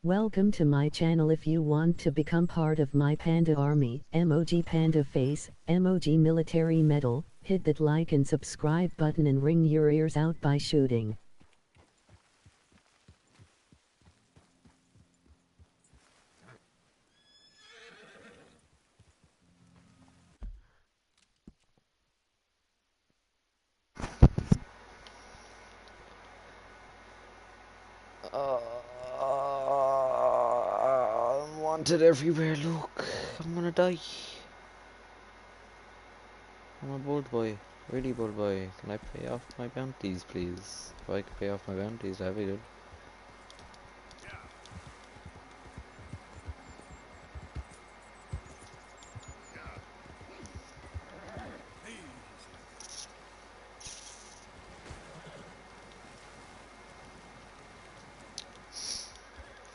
Welcome to my channel. If you want to become part of my panda army, emoji panda face, emoji military medal, hit that like and subscribe button and ring your ears out by shooting. I'm wanted everywhere, look. I'm gonna die. I'm a bold boy. Really bold boy. Can I pay off my bounties, please? If I could pay off my bounties, that'd be good.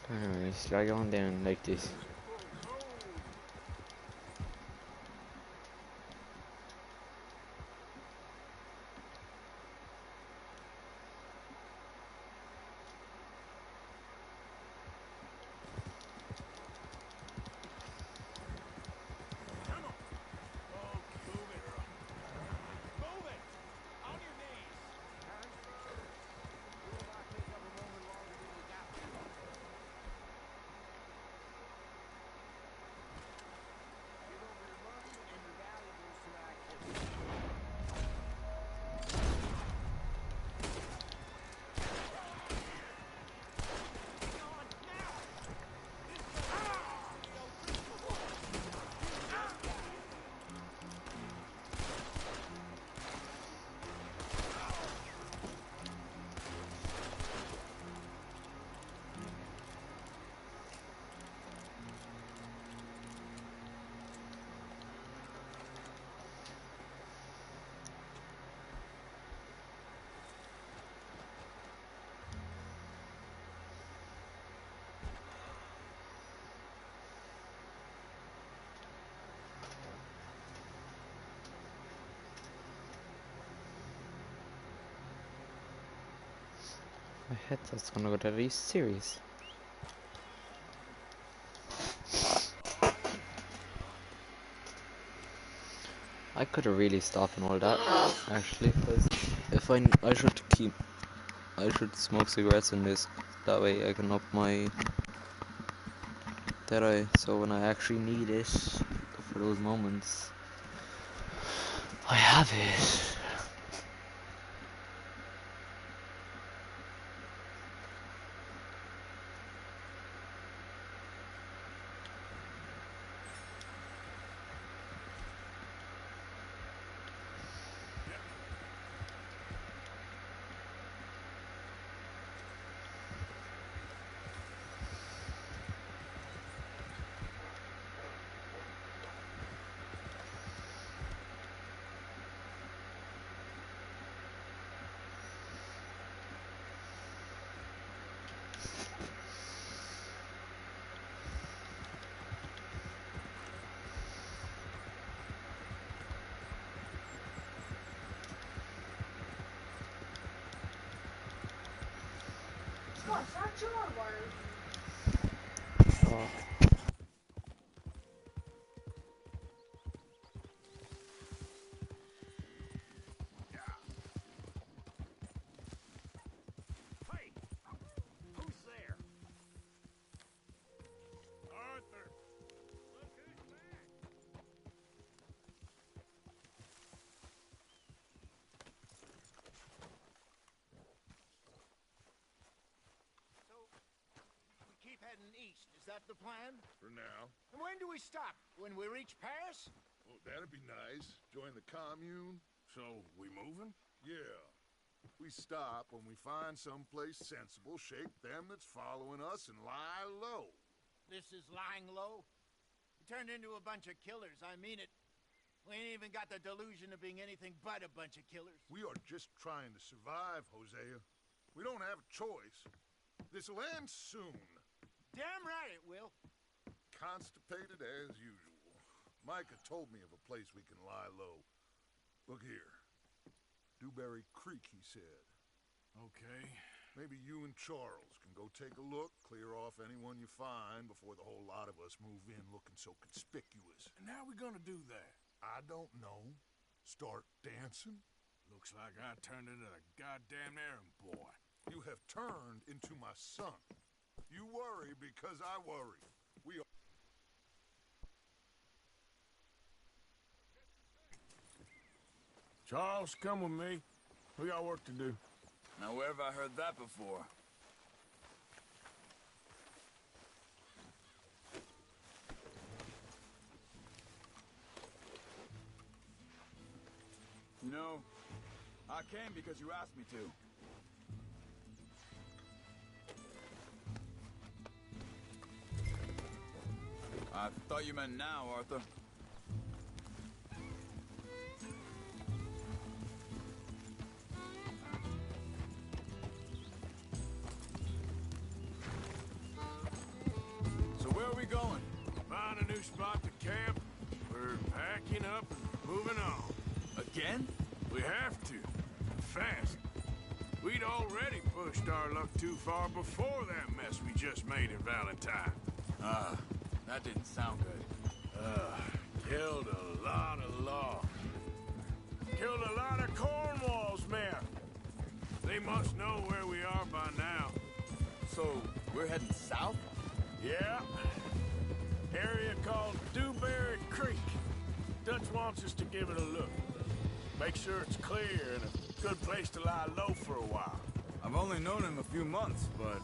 Anyways, gotta go on down like this. My headset's gonna go to the series. I could have really stopped and all that, actually, because if I should smoke cigarettes in this. That way I can up my Deadeye, so when I actually need it for those moments, I have it. Oh. Heading east, is that the plan? For now. And when do we stop? When we reach Paris? Oh, that'd be nice. Join the commune. So, we moving? Yeah. We stop when we find someplace sensible, shake them that's following us, and lie low. This is lying low? We turned into a bunch of killers, I mean it. We ain't even got the delusion of being anything but a bunch of killers. We are just trying to survive, Hosea. We don't have a choice. This'll end soon. Damn right it will. Constipated as usual. Micah told me of a place we can lie low. Look here. Dewberry Creek, he said. Okay. Maybe you and Charles can go take a look, clear off anyone you find before the whole lot of us move in looking so conspicuous. And how are we gonna do that? I don't know. Start dancing? Looks like I turned into a goddamn errand boy. You have turned into my son. You worry because I worry. We are... Charles, come with me. We got work to do. Now, where have I heard that before? You know, I came because you asked me to. I thought you meant now, Arthur. So where are we going? Find a new spot to camp. We're packing up and moving on. Again? We have to. Fast. We'd already pushed our luck too far before that mess we just made in Valentine. That didn't sound good. Killed a lot of law. Killed a lot of Cornwall's men. They must know where we are by now. So, we're heading south? Yeah. Area called Dewberry Creek. Dutch wants us to give it a look. Make sure it's clear and a good place to lie low for a while. I've only known him a few months, but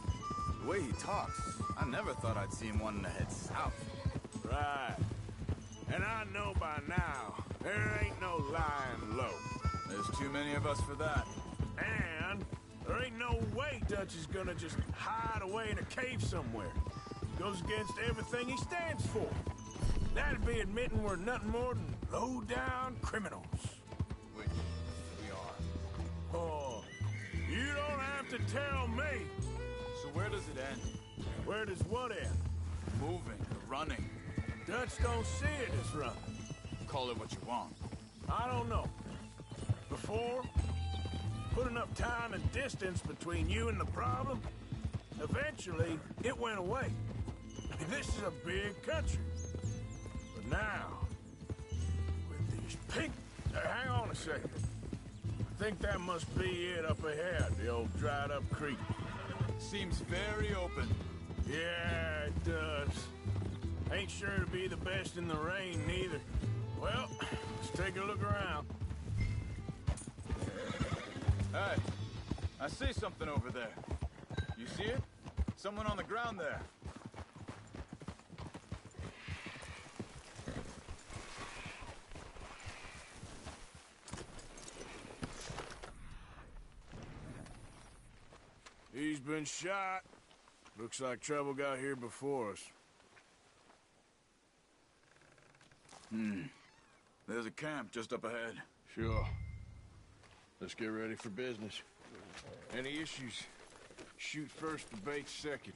the way he talks, I never thought I'd see him wanting to head south. Right. And I know by now, there ain't no lying low. There's too many of us for that. And there ain't no way Dutch is gonna just hide away in a cave somewhere. Goes against everything he stands for. That'd be admitting we're nothing more than low-down criminals. Which we are. Oh, you don't have to tell me. So where does it end? Where does what end? Moving, running. Dutch don't see it as running. Call it what you want. I don't know. Before, put enough time and distance between you and the problem, eventually it went away. I mean, this is a big country. But now, with these pink... hang on a second. I think that must be it up ahead, the old dried-up creek. Seems very open. Yeah, it does. Ain't sure to be the best in the rain, neither. Well, let's take a look around. Hey, I see something over there. You see it? Someone on the ground there. He's been shot. Looks like trouble got here before us. There's a camp just up ahead. Sure. Let's get ready for business. Any issues? Shoot first, debate second.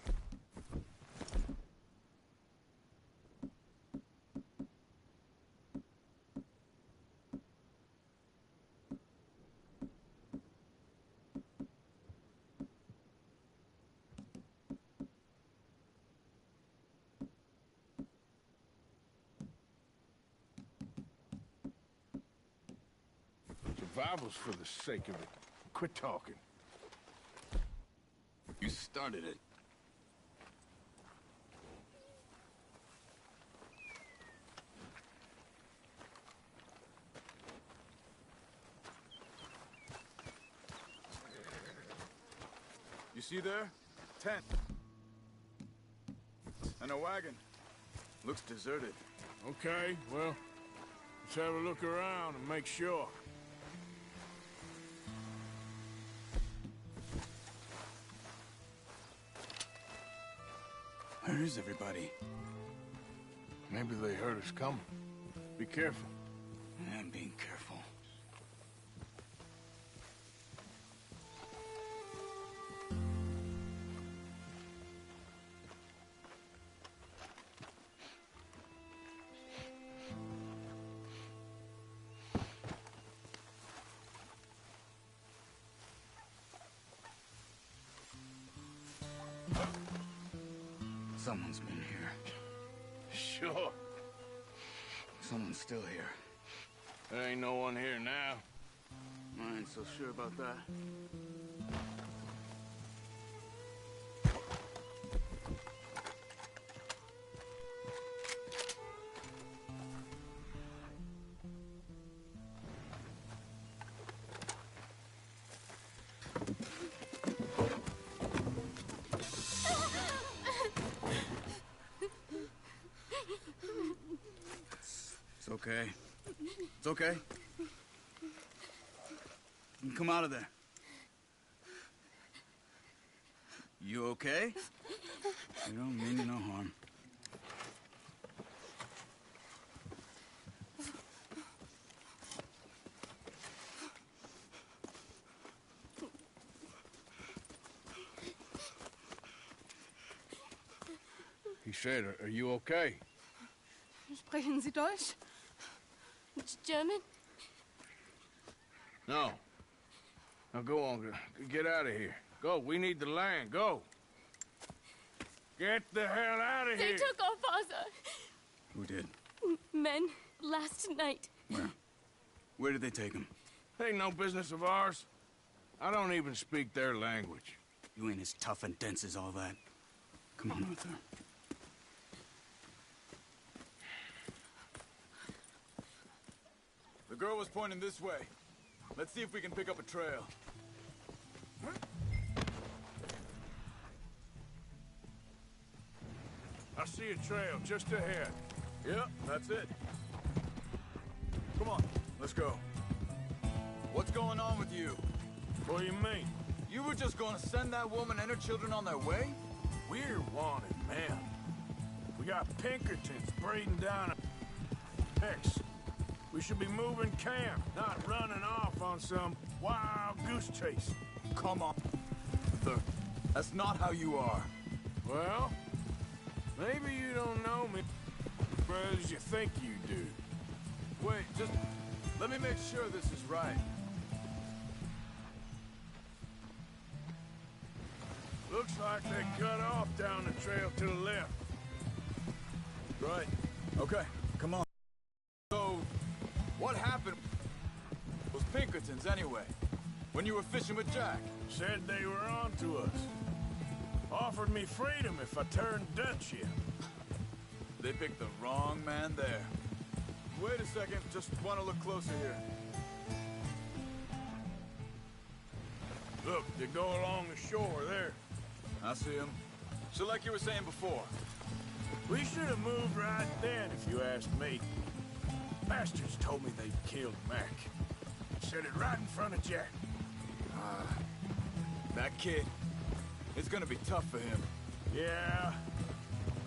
Survival's for the sake of it. Quit talking. You started it. You see there? Tent. And a wagon. Looks deserted. Okay, well, let's have a look around and make sure. Where is everybody? Maybe they heard us coming. Be careful. I'm being careful. Someone's been here. Sure. Someone's still here. There ain't no one here now. I ain't so sure about that. It's okay. It's okay. You can come out of there. You okay? You don't mean you no harm. He said, are you okay? Sprechen Sie Deutsch? German? No. Now go on, get out of here. Go, we need the land, go. Get the hell out of They here. took our father. Who did? Men, last night. Where? Where did they take him? Ain't no business of ours. I don't even speak their language. You ain't as tough and dense as all that. Come on, Arthur. The girl was pointing this way. Let's see if we can pick up a trail. I see a trail just ahead. Yep, that's it. Come on, let's go. What's going on with you? What do you mean? You were just going to send that woman and her children on their way? We're wanted men. We got Pinkertons breeding down X. We should be moving camp, not running off on some wild goose chase. Come on, Arthur. That's not how you are. Well, maybe you don't know me as you think you do. Wait, just let me make sure this is right. Looks like they cut off down the trail to the left. Right. Okay, come on. So, what happened was Pinkertons anyway? When you were fishing with Jack? Said they were on to us. Offered me freedom if I turned Dutch here. They picked the wrong man there. Wait a second, just want to look closer here. Look, they go along the shore there. I see him. So like you were saying before. We should have moved right then, if you asked me. Bastards told me they'd killed Mac. Said it right in front of Jack. That kid, it's gonna be tough for him. Yeah,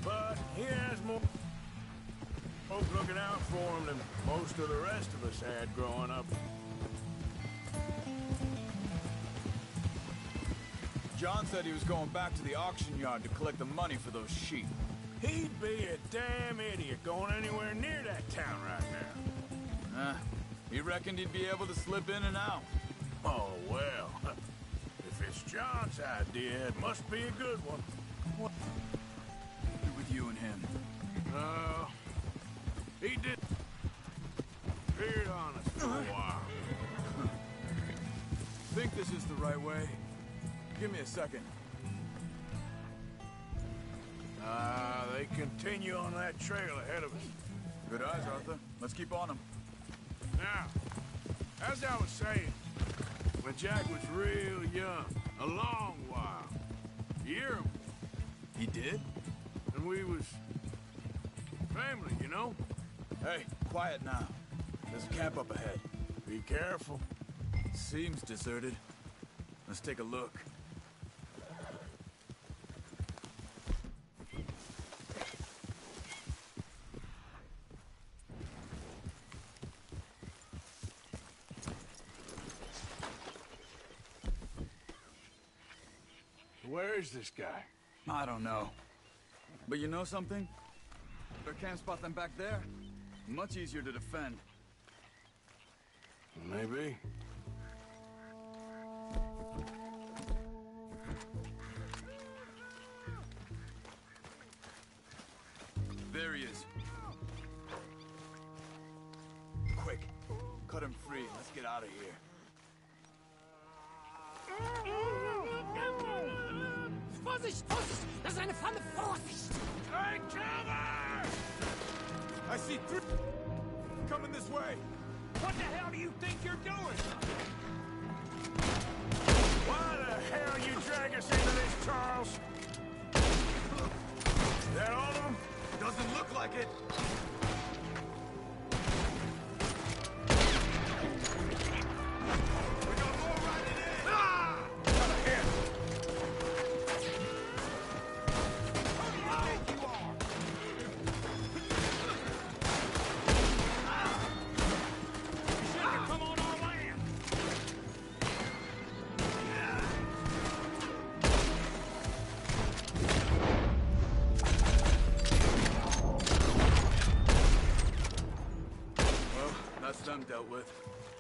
but he has more folk looking out for him than most of the rest of us had growing up. John said he was going back to the auction yard to collect the money for those sheep. He'd be a damn idiot going anywhere near that town right now. He reckoned he'd be able to slip in and out. Oh, well. If it's John's idea, it must be a good one. What with you and him? He did appeared on us for a while. Think this is the right way? Give me a second. They continue on that trail ahead of us. Good eyes, Arthur. Let's keep on them. Now, as I was saying, when Jack was real young, a long while, you hear him, He did? and we was family, you know? Hey, quiet now. There's a camp up ahead. Be careful. Seems deserted. Let's take a look. Where is this guy? I don't know. But you know something? Our camp spot than back there. Much easier to defend. Maybe. There he is. Quick, cut him free. Let's get out of here. Vorsicht, Vorsicht! Das ist eine Falle! Vorsicht! Take cover! I see three coming this way. What the hell do you think you're doing? Why the hell you drag us into this, Charles? Is that all of them? Doesn't look like it. We got more riding in. Ah! Got a hit. Who do you think you are? You should have come on our land. Well, that's them dealt with.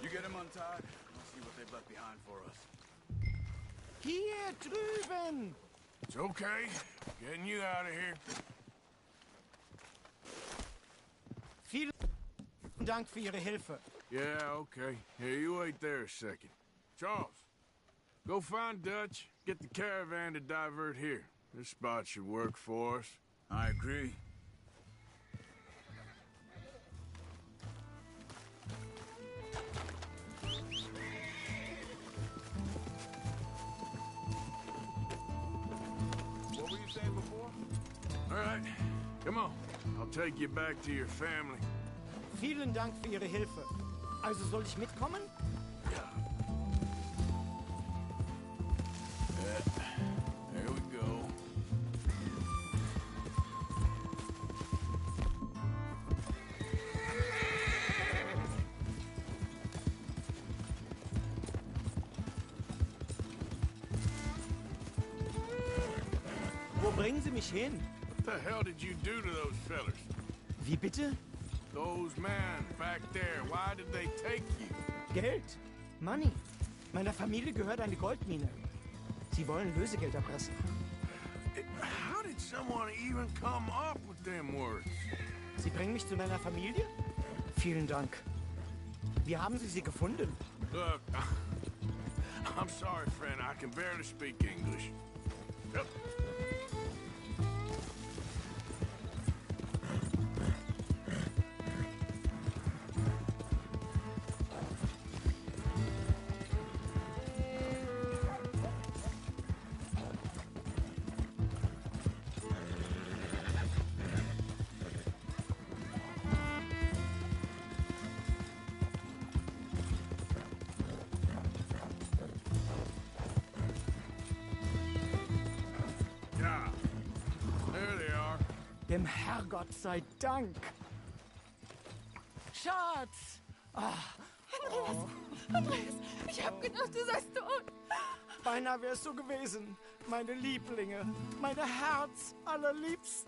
You get him untied. Let's see what they've left behind for us. Hier drüben! It's okay. Getting you out of here. Vielen Dank für Ihre Hilfe. Yeah, okay. Here, you wait there a second. Charles, go find Dutch. Get the caravan to divert here. This spot should work for us. I agree. What were you saying before? All right, come on. I'll take you back to your family. Vielen Dank für Ihre Hilfe. Also soll ich mitkommen? There we go. Wo bringen Sie mich hin? What the hell did you do to those fellers? Wie bitte? Those men back there, why did they take you? Geld. Money. Meiner Familie gehört eine Goldmine. Sie wollen Lösegeld erpressen. How did someone even come up with them words? Sie bringen mich zu meiner Familie? Vielen Dank. Wie haben Sie sie gefunden? Look, I'm sorry, friend. I can barely speak English. Yep. Yeah. There they are. Dem Herrgott sei Dank. Schatz! Andreas, ich hab gedacht, du seist tot. Beinahe wär's so gewesen. Meine Lieblinge, meine Herz allerliebst.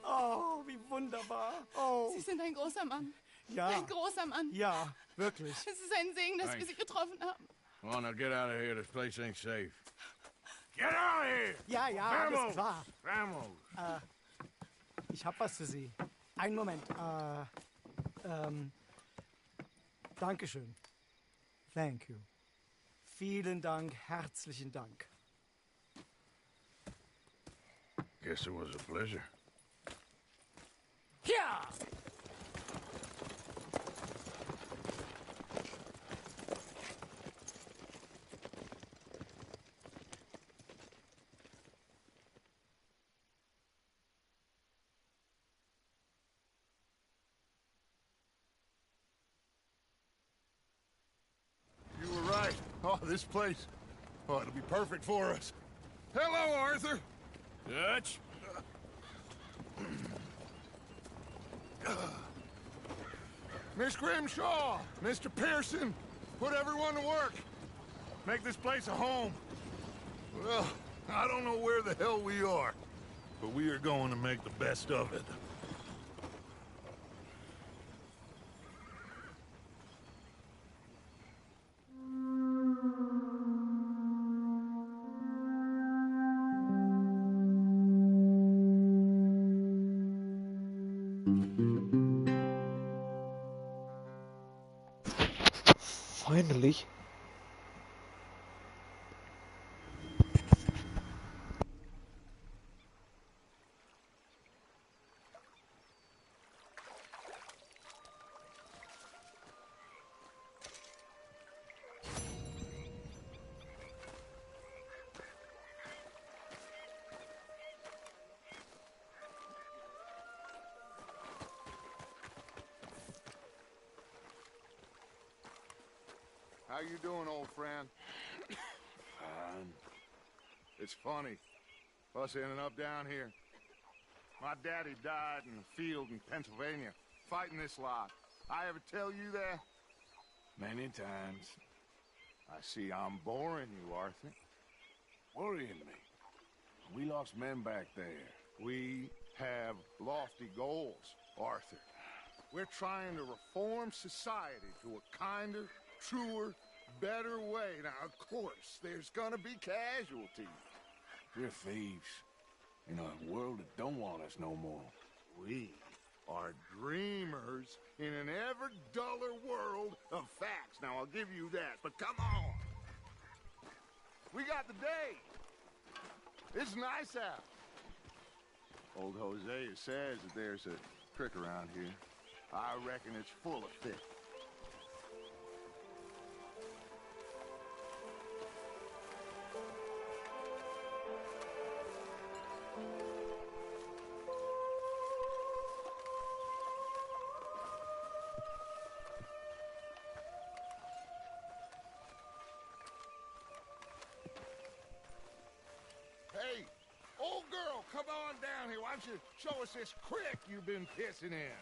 Oh, wie wunderbar. Oh, Sie sind ein großer Mann. ja. Ein großer Mann. Ja, wirklich. Es ist ein Segen, dass wir Thanks. Sie getroffen haben. Come on, now get out of here. This place ain't safe. Get out of here! Ja, ja, alles klar. Vamos! Ich hab was für Sie. Einen Moment. Dankeschön. Thank you. Vielen Dank, herzlichen Dank. Guess it was a pleasure. Ja! You were right. Oh, this place. Oh, it'll be perfect for us. Hello, Arthur. Dutch? Miss Grimshaw, Mr. Pearson, put everyone to work. Make this place a home. Well, I don't know where the hell we are, but we are going to make the best of it. Finally. How you doing, old friend? Fine. It's funny, us ending up down here. My daddy died in the field in Pennsylvania, fighting this lot. I ever tell you that? Many times. I see I'm boring you, Arthur. Worrying me. We lost men back there. We have lofty goals, Arthur. We're trying to reform society to a kinder, truer, better way. Now, of course, there's gonna be casualties. We're thieves. In a world that don't want us no more. We are dreamers in an ever duller world of facts. Now, I'll give you that, but come on. We got the day. It's nice out. Old Hosea says that there's a creek around here. I reckon it's full of fish. Hey, old girl, come on down here. Why don't you show us this creek you've been pissing in?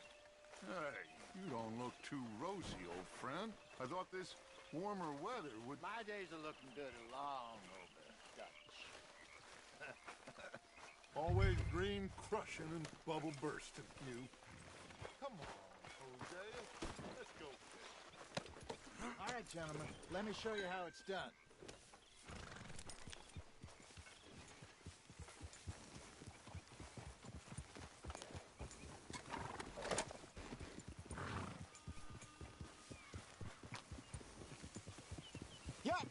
Hey, you don't look too rosy, old friend. I thought this warmer weather would... My days are looking good long over. Always green crushing and bubble bursting, you. Come on, Hosea. Let's go. All right, gentlemen. Let me show you how it's done. Yup.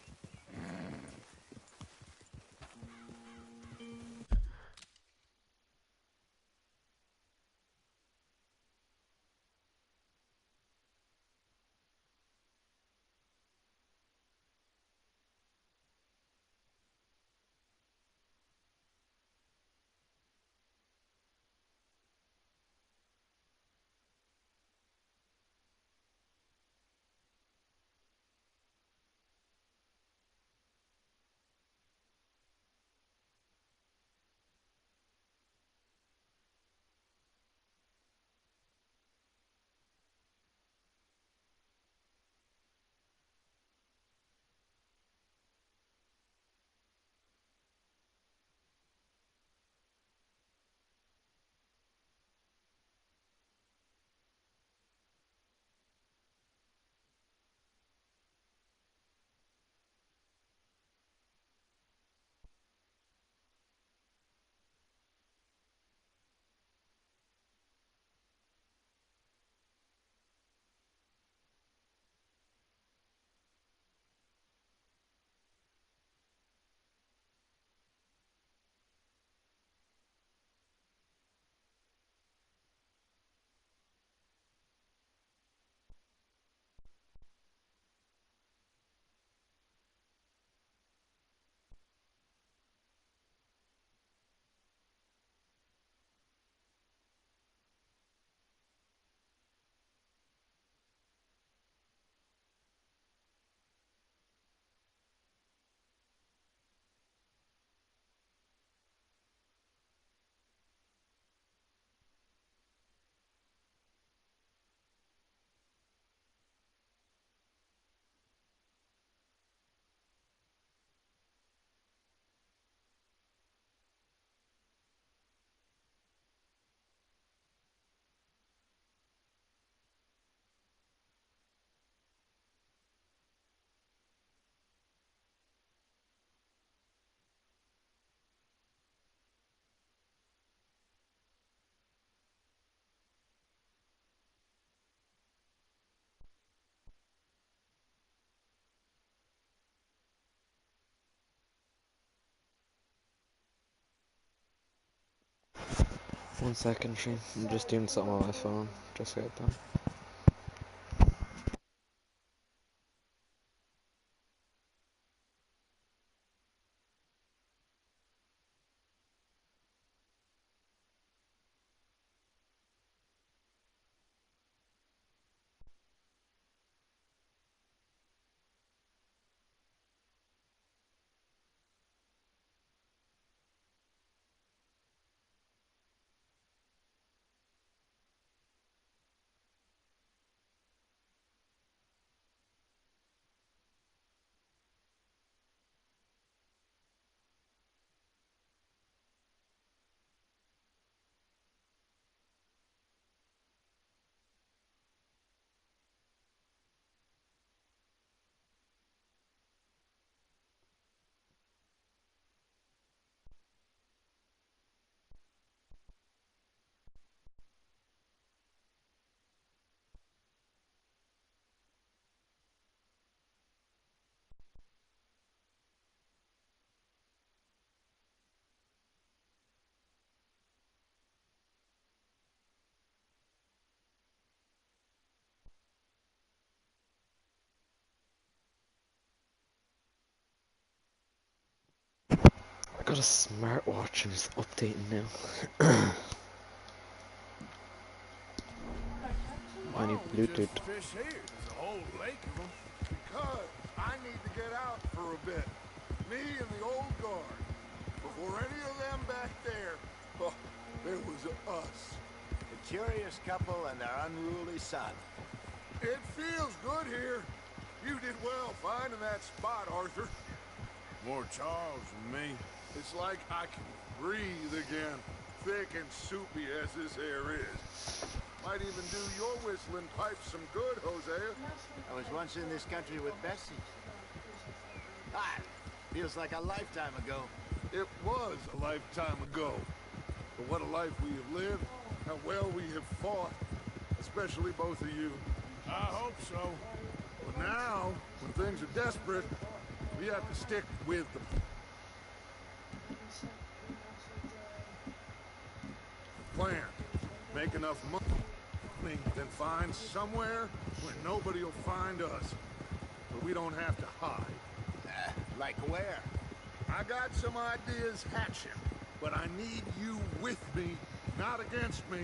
1 second, Shane. I'm just doing something on my phone. Just get done. I got a smartwatch and it's updating now. I need Bluetooth. Fish here. There's a whole lake of them. Because I need to get out for a bit. Me and the old guard. Before any of them back there, oh, there was us. A curious couple and their unruly son. It feels good here. You did well finding that spot, Arthur. More Charles than me. It's like I can breathe again. Thick and soupy as this air is. Might even do your whistling pipes some good, Hosea. I was once in this country with Bessie. Ah, feels like a lifetime ago. It was a lifetime ago. But what a life we have lived. How well we have fought. Especially both of you. I hope so. But now, when things are desperate, we have to stick with them. Plan. Make enough money, then find somewhere where nobody will find us. But we don't have to hide. Like where? I got some ideas hatching, but I need you with me, not against me.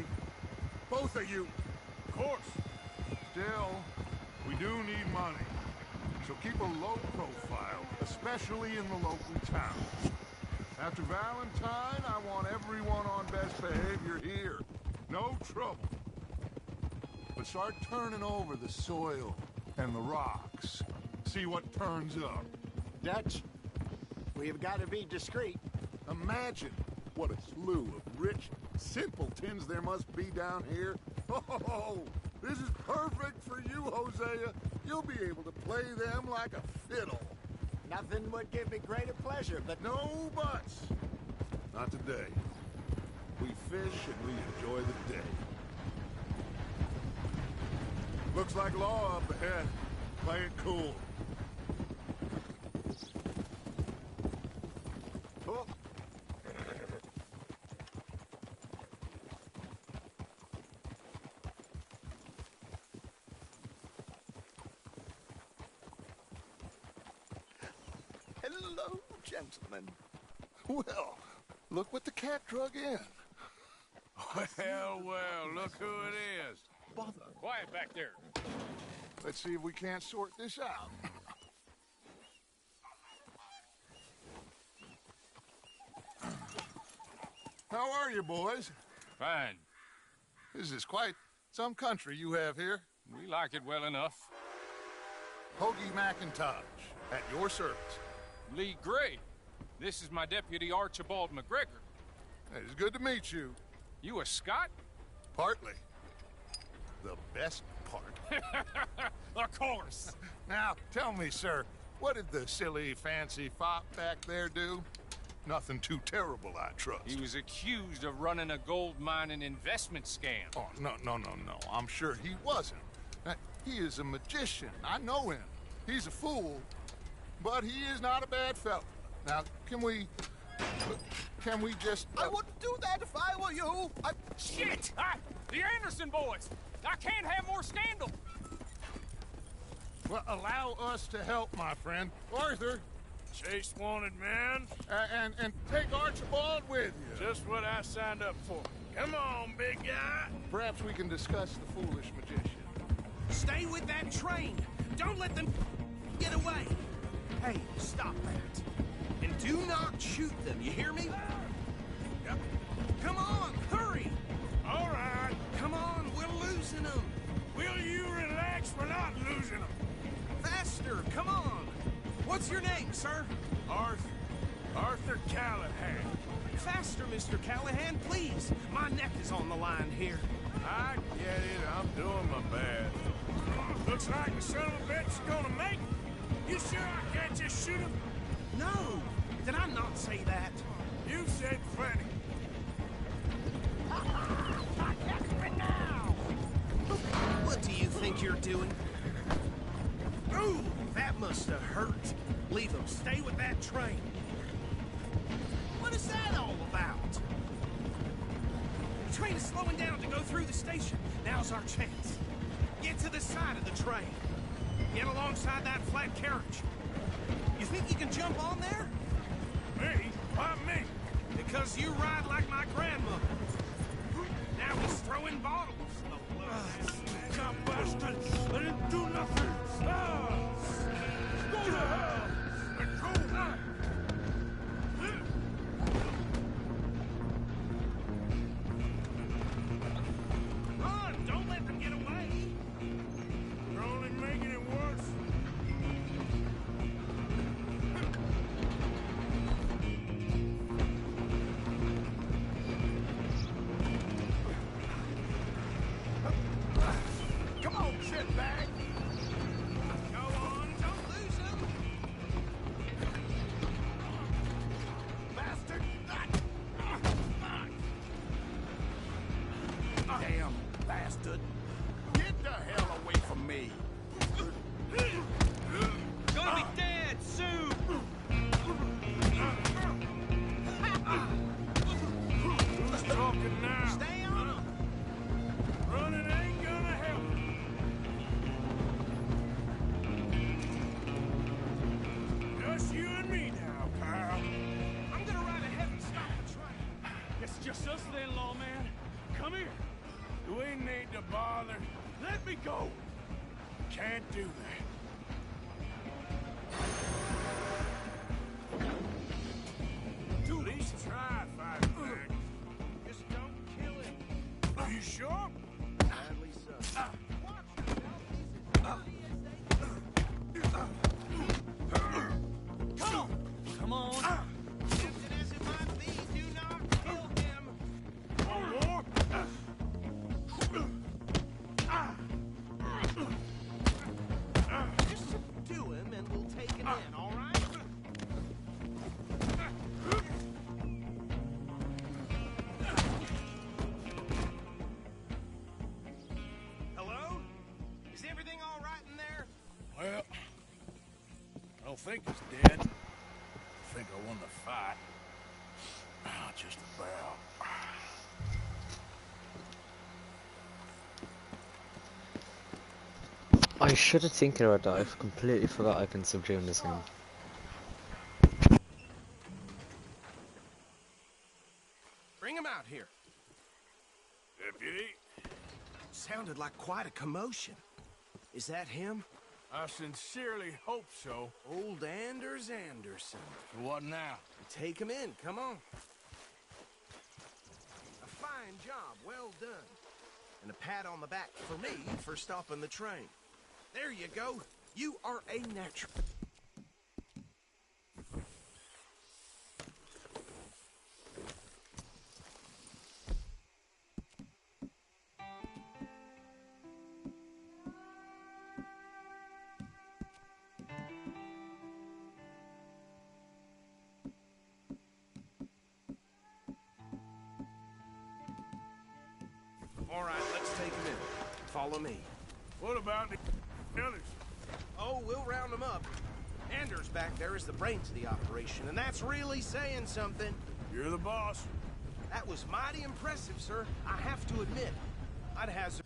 Both of you. Of course. Still, we do need money. So keep a low profile, especially in the local towns. After Valentine, I want everyone on best behavior here. No trouble. But start turning over the soil and the rocks. See what turns up. Dutch, we've got to be discreet. Imagine what a slew of rich simpletons there must be down here. Oh, this is perfect for you, Hosea. You'll be able to play them like a fiddle. Nothing would give me greater pleasure, but No buts. Not today. We fish and we enjoy the day. Looks like law up ahead. Play it cool. oh, Hello, gentlemen. Well, look what the cat drug in. Well, well, look who it is. Bother. Quiet back there. Let's see if we can't sort this out. How are you, boys? Fine. This is quite some country you have here. We like it well enough. Hoagie McIntosh, at your service. Lee Gray. This is my deputy Archibald McGregor. It's good to meet you. You a Scot? Partly. The best part. Of course. Now, tell me, sir, what did the silly, fancy fop back there do? Nothing too terrible, I trust. He was accused of running a gold mining investment scam. Oh, no. I'm sure he wasn't. He is a magician. I know him. He's a fool, but he is not a bad fellow. Now, can we Can we just... I wouldn't do that if I were you. Shit! The Anderson boys! I can't have more scandal! Well, allow us to help, my friend. Arthur, Chase wanted man. and take Archibald with you. Just what I signed up for. Come on, big guy. Perhaps we can discuss the foolish magician. Stay with that train. Don't let them get away. Hey, stop that. And do not shoot them, you hear me? Yep. Come on, hurry. All right. Come on, we're losing them. Will you relax? We're not losing them. Faster, come on. What's your name, sir? Arthur Callahan. Faster, Mr. Callahan, please. My neck is on the line here. I get it. I'm doing my best. Looks like the son of a bitch is gonna make it. You sure I can't just shoot him? No, did I not say that? You said plenty. What do you think you're doing? Ooh, that must have hurt. Leave them. Stay with that train. What is that all about? The train is slowing down to go through the station. Now's our chance. Get to the side of the train. Get alongside that flat carriage. You think you can jump on there? Me? Why me? Because you ride like my grandmother. Now he's throwing bottles. Some bastard! I didn't do nothing! Go to hell! Run! Don't let them get away! You're only making it worse. Come on, shitbag. Go on, don't lose him! Bastard. Damn bastard! Get the hell away from me. Gonna be dead soon! Who's talking now? Stay on him! Running ain't gonna help. Just you and me now, pal. I'm gonna ride ahead and stop the train. It's just us then, lawman. Come here. Do we need to bother? Let me go. Can't do that. At least try fighting back. Just don't kill him. Are you sure? Sadly so. Come on. Tempted as it might be, do not kill him. One more? Just subdue him and we'll take him in, all right? Hello? Is everything all right in there? Well, I don't think it's dead. I think I won the fight. Just about. I should have thinking about that. I've completely forgot I can subdue in this game. Bring him out here. Deputy, Sounded like quite a commotion. Is that him? I sincerely hope so. Old Anders Anderson. What now? Take him in, come on. A fine job, well done. And a pat on the back for me for stopping the train. There you go. You are a natural. All right, let's take him in. Follow me. What about the others? Oh, we'll round them up. Anders back there is the brains of the operation, and that's really saying something. You're the boss. That was mighty impressive, sir. I have to admit. I'd hazard...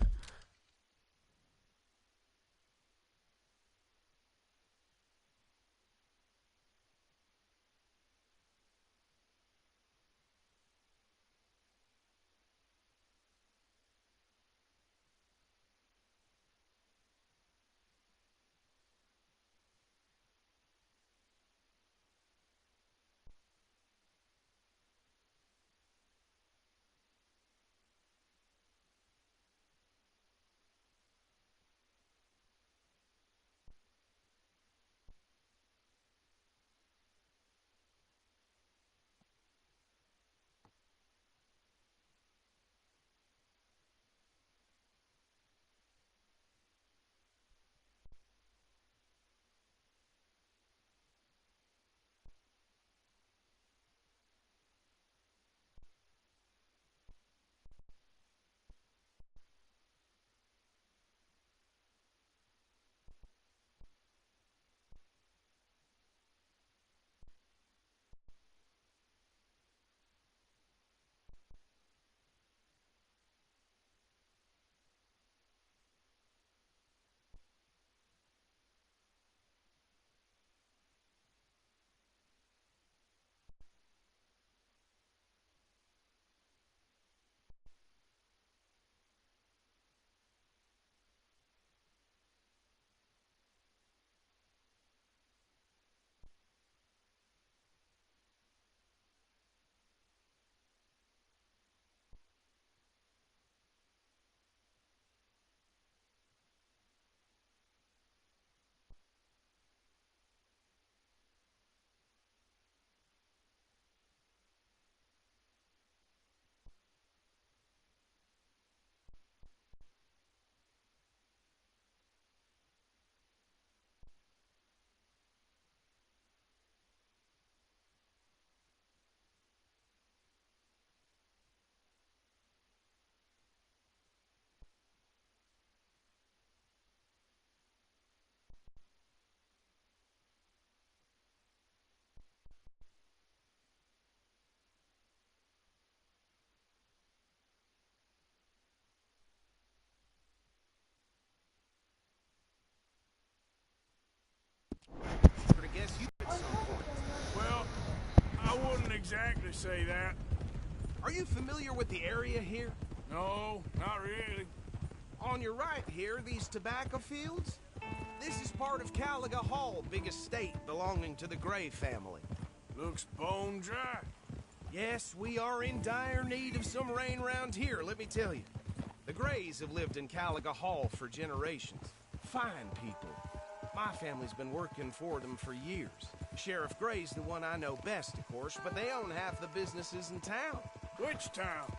I guess you at some point. Well, I wouldn't exactly say that. Are you familiar with the area here? No, not really. On your right here, these tobacco fields? This is part of Caliga Hall, big estate belonging to the Gray family. Looks bone dry. Yes, we are in dire need of some rain round here, let me tell you. The Grays have lived in Caliga Hall for generations. Fine people. My family's been working for them for years. Sheriff Gray's the one I know best, of course, but they own half the businesses in town. Which town?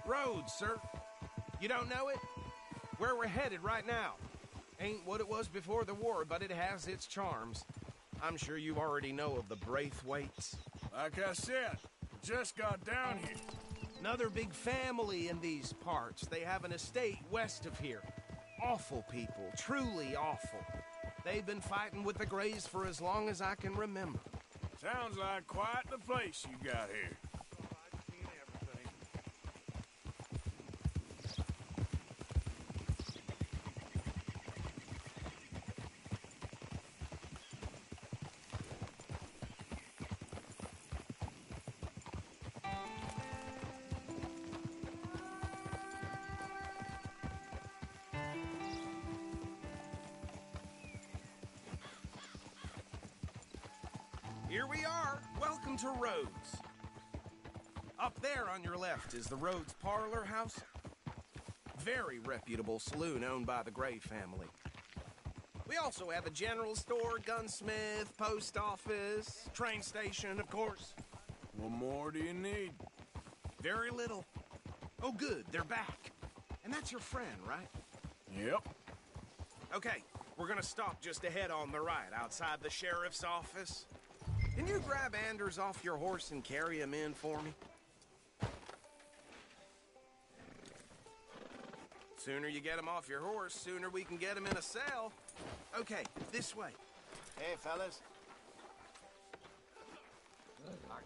Rhodes, sir. You don't know it? Where we're headed right now. Ain't what it was before the war, but it has its charms. I'm sure you already know of the Braithwaites. Like I said, just got down here. Another big family in these parts. They have an estate west of here. Awful people, truly awful. They've been fighting with the Grays for as long as I can remember. Sounds like quite the place you got here. Here we are. Welcome to Rhodes. Up there on your left is the Rhodes Parlor House. Very reputable saloon owned by the Gray family. We also have a general store, gunsmith, post office, train station, of course. What more do you need? Very little. Oh, good, they're back. And that's your friend, right? Yep. Okay, we're gonna stop just ahead on the right, outside the sheriff's office. Can you grab Anders off your horse and carry him in for me? Sooner you get him off your horse, sooner we can get him in a cell. Okay, this way. Hey, fellas.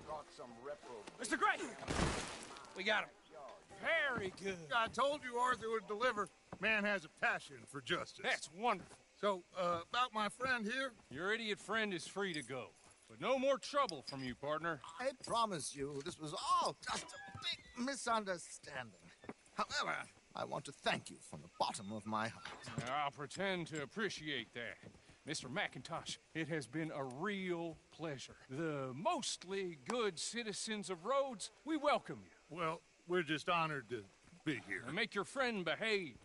caught some repro. Mr. Gray! We got him. Very good. I told you Arthur would deliver. Man has a passion for justice. That's wonderful. So, about my friend here? Your idiot friend is free to go. But no more trouble from you, partner. I promise you, this was all just a big misunderstanding. However, I want to thank you from the bottom of my heart. I'll pretend to appreciate that. Mr. McIntosh, it has been a real pleasure. The mostly good citizens of Rhodes, we welcome you. Well, we're just honored to be here. And make your friend behave.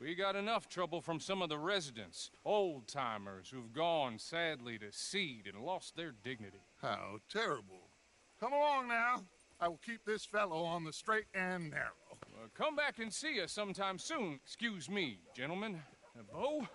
We got enough trouble from some of the residents, old-timers who've gone, sadly, to seed and lost their dignity. How terrible. Come along now. I will keep this fellow on the straight and narrow. Come back and see us sometime soon. Excuse me, gentlemen. Bo,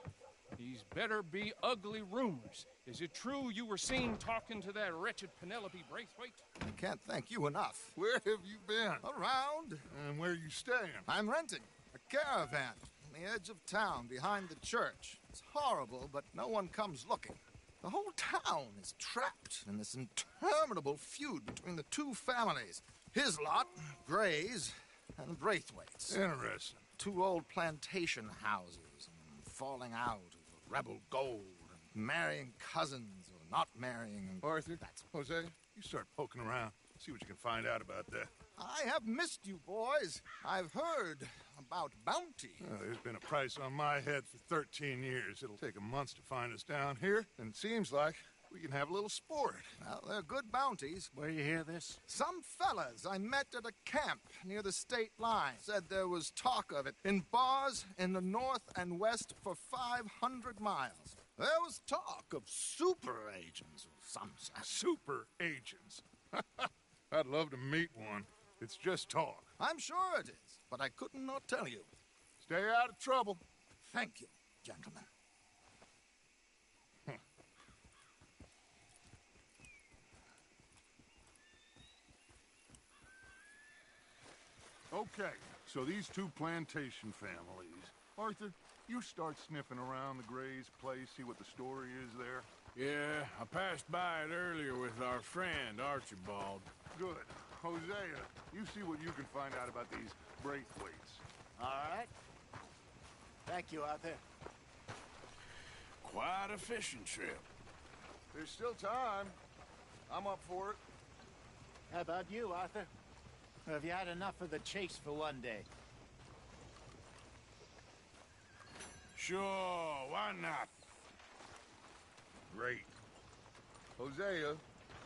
these better be ugly rumors. Is it true you were seen talking to that wretched Penelope Braithwaite? I can't thank you enough. Where have you been? Around. And where are you staying? I'm renting a caravan on the edge of town behind the church. It's horrible, but no one comes looking. The whole town is trapped in this interminable feud between the two families. His lot, Gray's, and Braithwaite's. Interesting. Two old plantation houses, and falling out over rebel gold, and marrying cousins or not marrying. And Arthur, Jose, you start poking around. See what you can find out about that. I have missed you, boys. I've heard about bounty. There's been a price on my head for 13 years. It'll take a month to find us down here, and it seems like we can have a little sport. Well, they're good bounties. Where you hear this? Some fellas I met at a camp near the state line said there was talk of it in bars in the north and west for 500 miles. There was talk of super agents of some sort. Super agents. I'd love to meet one. It's just talk. I'm sure it is, but I couldn't not tell you. Stay out of trouble. Thank you, gentlemen. Okay, so these two plantation families. Arthur, you start sniffing around the Gray's place, see what the story is there. Yeah, I passed by it earlier with our friend, Archibald. Good. Hosea, you see what you can find out about these Braithwaites. All right. Thank you, Arthur. Quite a fishing trip. There's still time. I'm up for it. How about you, Arthur? Or have you had enough of the chase for one day? Sure, why not? Great. Hosea,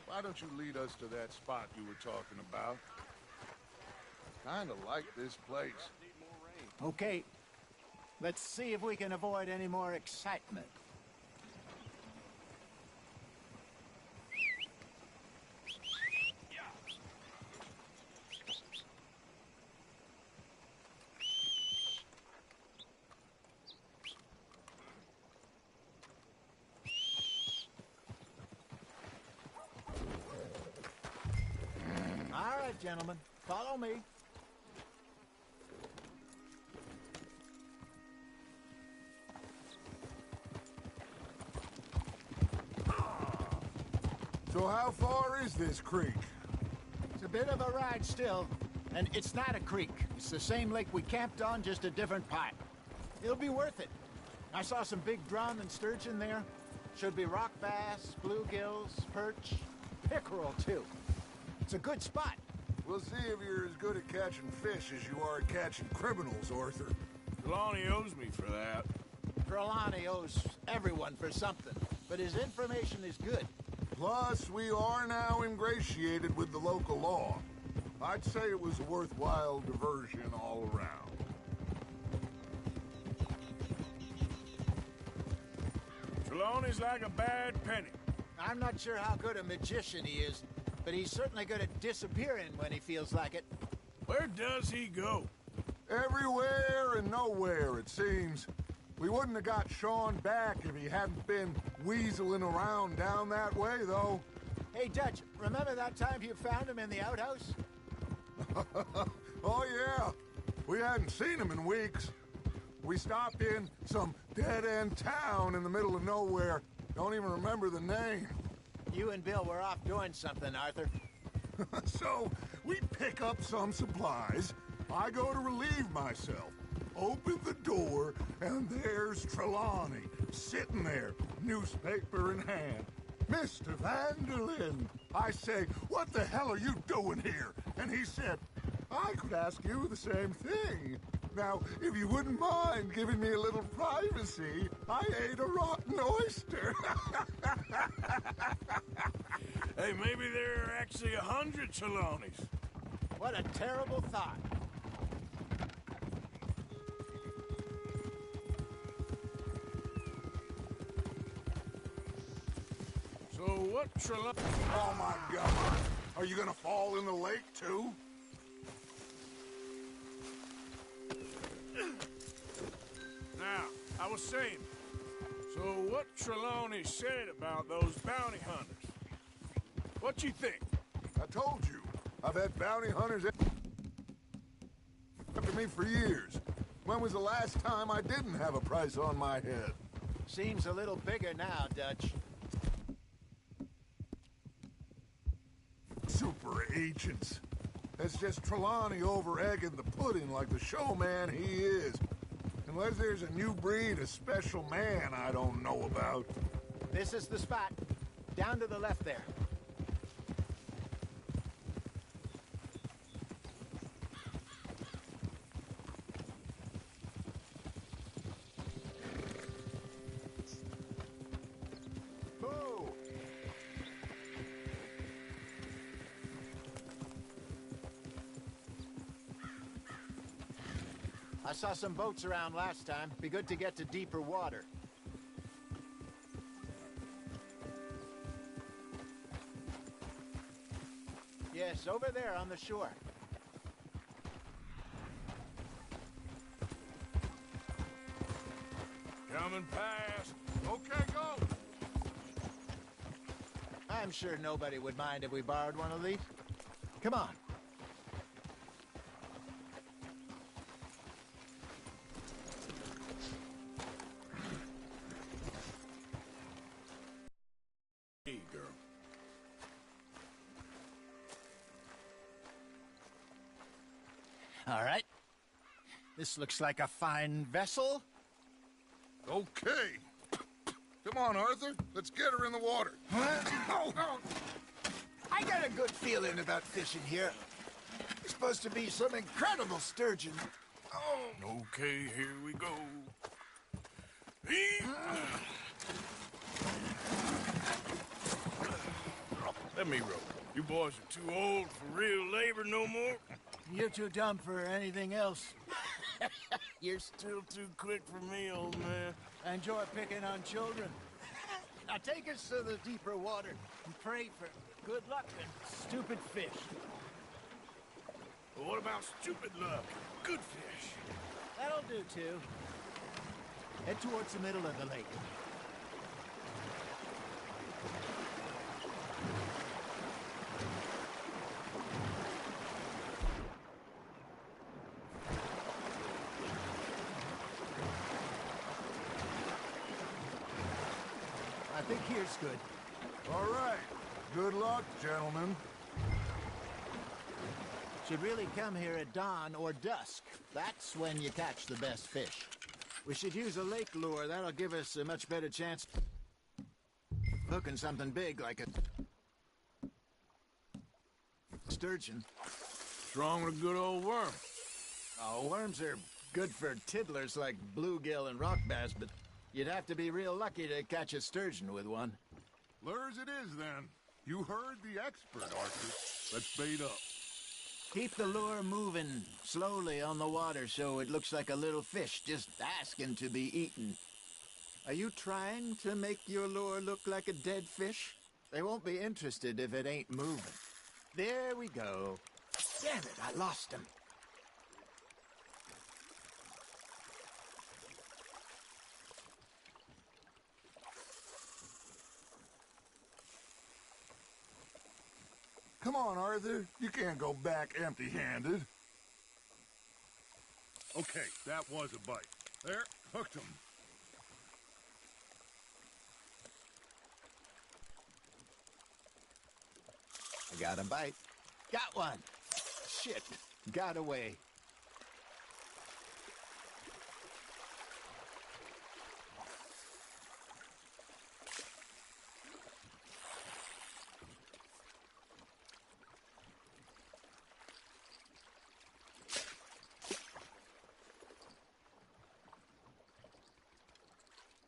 why don't you lead us to that spot you were talking about? Kinda like this place. Okay. Let's see if we can avoid any more excitement. All right, gentlemen, follow me. So how far is this creek? It's a bit of a ride still, and it's not a creek. It's the same lake we camped on, just a different part. It'll be worth it. I saw some big drum and sturgeon there. Should be rock bass, bluegills, perch, pickerel too. It's a good spot. We'll see if you're as good at catching fish as you are at catching criminals, Arthur. Trelawney owes me for that. Trelawney owes everyone for something, but his information is good. Plus, we are now ingratiated with the local law. I'd say it was a worthwhile diversion all around. Trelawney's like a bad penny. I'm not sure how good a magician he is, but he's certainly good at disappearing when he feels like it. Where does he go? Everywhere and nowhere, it seems. We wouldn't have got Sean back if he hadn't been weaseling around down that way, though. Hey, Dutch, remember that time you found him in the outhouse? Oh, yeah. We hadn't seen him in weeks. We stopped in some dead-end town in the middle of nowhere. Don't even remember the name. You and Bill were off doing something, Arthur. So, we pick up some supplies. I go to relieve myself. Open the door, and there's Trelawney, sitting there, newspaper in hand. Mr. Vanderlyn. I say, what the hell are you doing here? And he said, I could ask you the same thing. Now, if you wouldn't mind giving me a little privacy, I ate a rotten oyster. Hey, maybe there are actually 100 Trelawneys. What a terrible thought. So what Trelawney... Oh my God! Are you gonna fall in the lake too? Now, I was saying, so what Trelawney said about those bounty hunters? What you think? I told you, I've had bounty hunters after me for years. When was the last time I didn't have a price on my head? Seems a little bigger now, Dutch. Super agents. It's just Trelawney over-egging the pudding like the showman he is. Unless there's a new breed of special man I don't know about. This is the spot. Down to the left there. Whoa! I saw some boats around last time. Be good to get to deeper water. Yes, over there on the shore. Coming past. Okay, go! I'm sure nobody would mind if we borrowed one of these. Come on. Hey, girl. All right. This looks like a fine vessel. Okay. Come on, Arthur. Let's get her in the water. I got a good feeling about fishing here. It's supposed to be some incredible sturgeon. Okay, here we go. Let me row. You boys are too old for real labor no more. You're too dumb for anything else. You're still too quick for me, old man. Enjoy picking on children. Now take us to the deeper water and pray for good luck and stupid fish. But what about stupid luck? Good fish. That'll do, too. Head towards the middle of the lake. I think here's good. All right. Good luck, gentlemen. Should really come here at dawn or dusk. That's when you catch the best fish. We should use a lake lure. That'll give us a much better chance hooking something big like a sturgeon. What's wrong with a good old worm? Oh, worms are good for tiddlers like bluegill and rock bass, but you'd have to be real lucky to catch a sturgeon with one. Lures it is, then. You heard the expert, Arthur. Let's bait up. Keep the lure moving slowly on the water so it looks like a little fish just asking to be eaten. Are you trying to make your lure look like a dead fish? They won't be interested if it ain't moving. There we go. Damn it, I lost him. Come on, Arthur. You can't go back empty-handed. Okay, that was a bite. There, hooked him. I got a bite. Got one. Shit. Got away.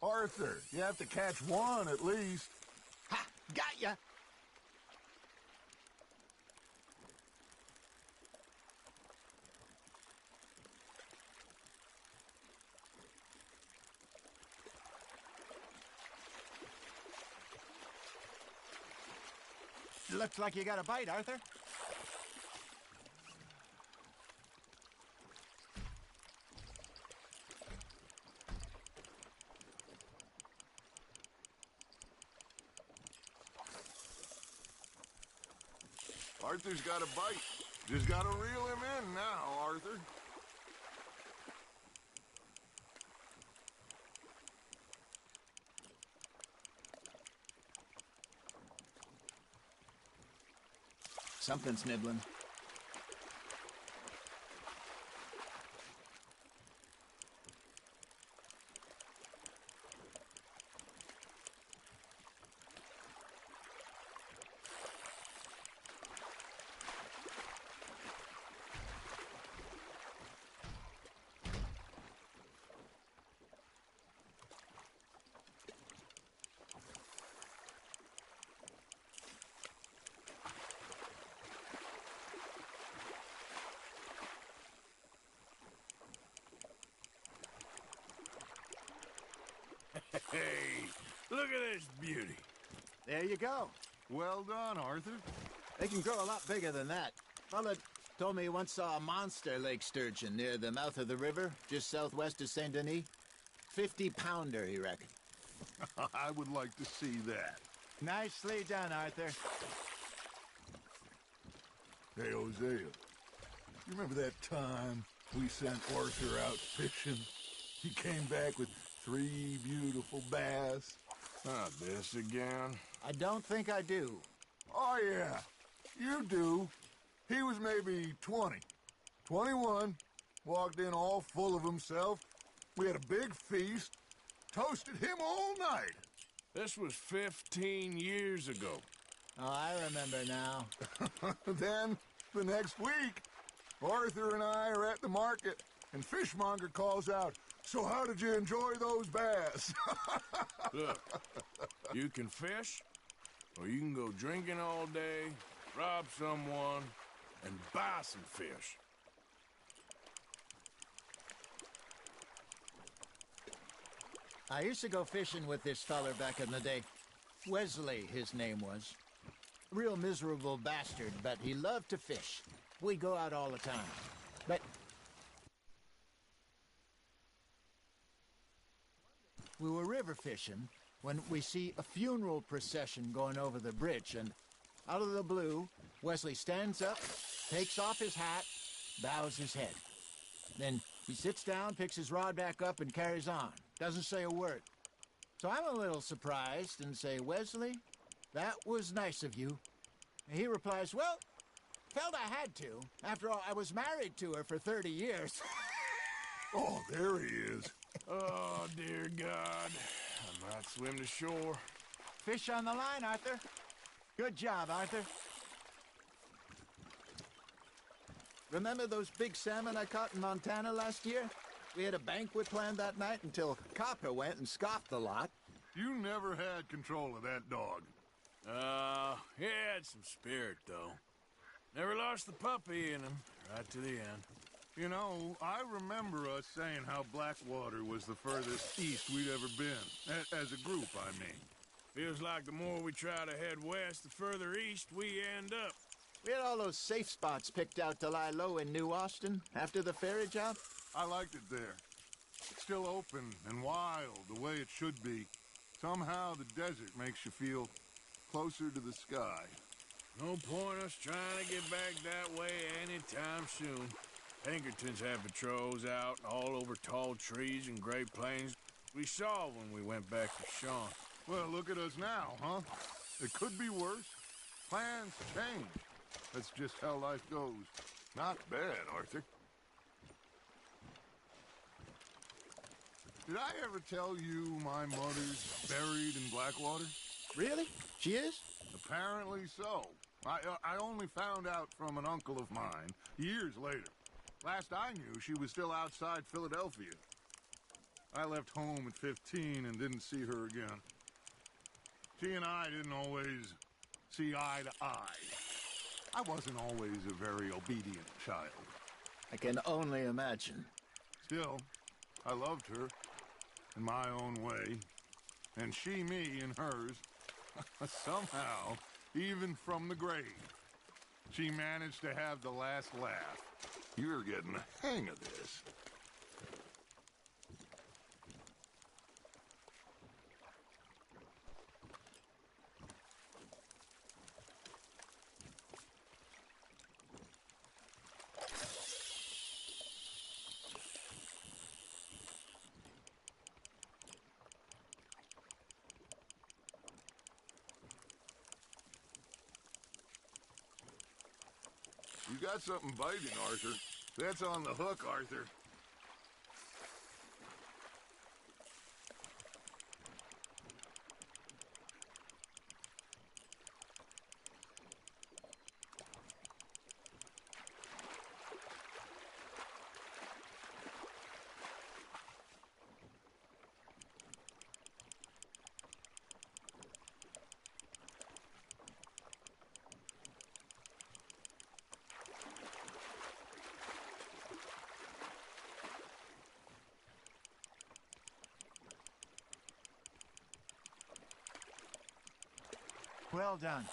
Arthur, you have to catch one at least. Ha! Got ya! Looks like you got a bite, Arthur. Arthur's got a bite. Just gotta reel him in now, Arthur. Something's nibbling. Hey, look at this beauty. There you go. Well done, Arthur. They can grow a lot bigger than that. Fella told me he once saw a monster lake sturgeon near the mouth of the river, just southwest of Saint Denis. 50-pounder, he reckoned. I would like to see that. Nicely done, Arthur. Hey, Hosea, you remember that time we sent Arthur out fishing? He came back with 3 beautiful bass. Not this again. I don't think I do. Oh, yeah, you do. He was maybe 20, 21, walked in all full of himself. We had a big feast, toasted him all night. This was 15 years ago. Oh, I remember now. Then, the next week, Arthur and I are at the market, and Fishmonger calls out, "So how did you enjoy those bass?" Look, you can fish, or you can go drinking all day, rob someone, and buy some fish. I used to go fishing with this feller back in the day. Wesley, his name was. Real miserable bastard, but he loved to fish. We'd go out all the time. But we were river fishing when we see a funeral procession going over the bridge, and out of the blue, Wesley stands up, takes off his hat, bows his head. Then he sits down, picks his rod back up, and carries on. Doesn't say a word. So I'm a little surprised and say, "Wesley, that was nice of you." And he replies, "Well, felt I had to. After all, I was married to her for 30 years. Oh, there he is. Oh, dear God. I might swim to shore. Fish on the line, Arthur. Good job, Arthur. Remember those big salmon I caught in Montana last year? We had a banquet planned that night until Copper went and scoffed the lot. You never had control of that dog. He had some spirit, though. Never lost the puppy in him, right to the end. You know, I remember us saying how Blackwater was the furthest east we'd ever been. As a group, I mean. Feels like the more we try to head west, the further east we end up. We had all those safe spots picked out to lie low in New Austin after the ferry job. I liked it there. Still open and wild, the way it should be. Somehow the desert makes you feel closer to the sky. No point us trying to get back that way anytime soon. Pinkertons have patrols out all over tall trees and Great Plains. We saw when we went back to Sean. Well, look at us now, huh? It could be worse. Plans change. That's just how life goes. Not bad, Arthur. Did I ever tell you my mother's buried in Blackwater? Really? She is? Apparently so. I only found out from an uncle of mine years later. Last I knew, she was still outside Philadelphia. I left home at 15 and didn't see her again. She and I didn't always see eye to eye. I wasn't always a very obedient child. I can only imagine. Still, I loved her in my own way, and she me in hers. Somehow, even from the grave, she managed to have the last laugh. You're getting the hang of this. You got something biting, Arthur. That's on the hook, Arthur. Well done.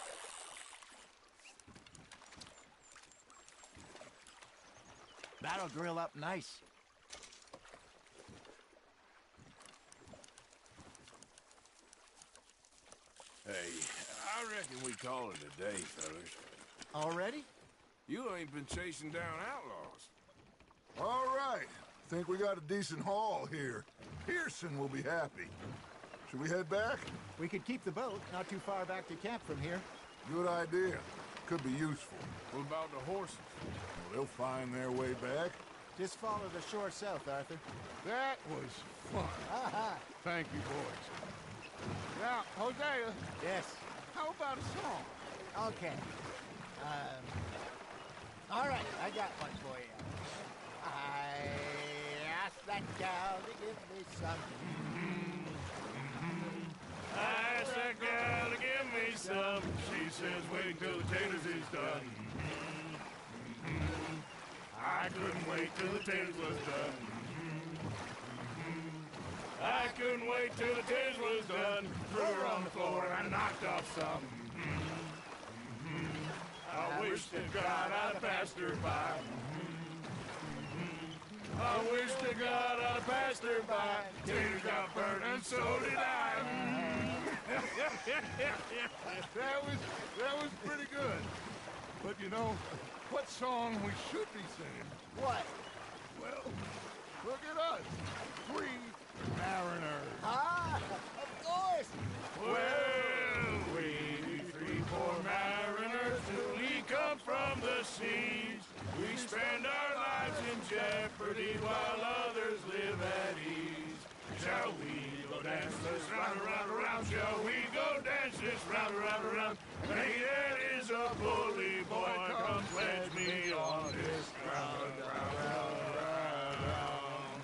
That'll grill up nice. Hey, I reckon we call it a day, fellas. Already? You ain't been chasing down outlaws. All right. Think we got a decent haul here. Pearson will be happy. Should we head back? We could keep the boat not too far back to camp from here. Good idea. Could be useful. What about the horses? Well, they'll find their way back. Just follow the shore south, Arthur. That was fun. Aha! Thank you, boys. Now, Hosea, Yes. how about a song? Okay. All right, I got one for you. I asked that gal to give me some. I asked that gal to give me some. She says, wait till the taters is done. I couldn't wait till the taters was done. I couldn't wait till the taters was done. Threw her on the floor and I knocked off some. I wish to God I'd passed her by. I wish to God I'd passed her by. Taters got burned and so did I. That was pretty good. But you know, what song we should be singing? What? Well, look at us. 3 mariners. Ah, of course. Well, we 3 poor mariners newly come from the seas. We spend our lives in jeopardy while others live at ease. Shall we go dance this round, around, around? Shall we go dance this round, around, around? Hey, that is a bully boy. Come pledge me on this ground, round, round, round.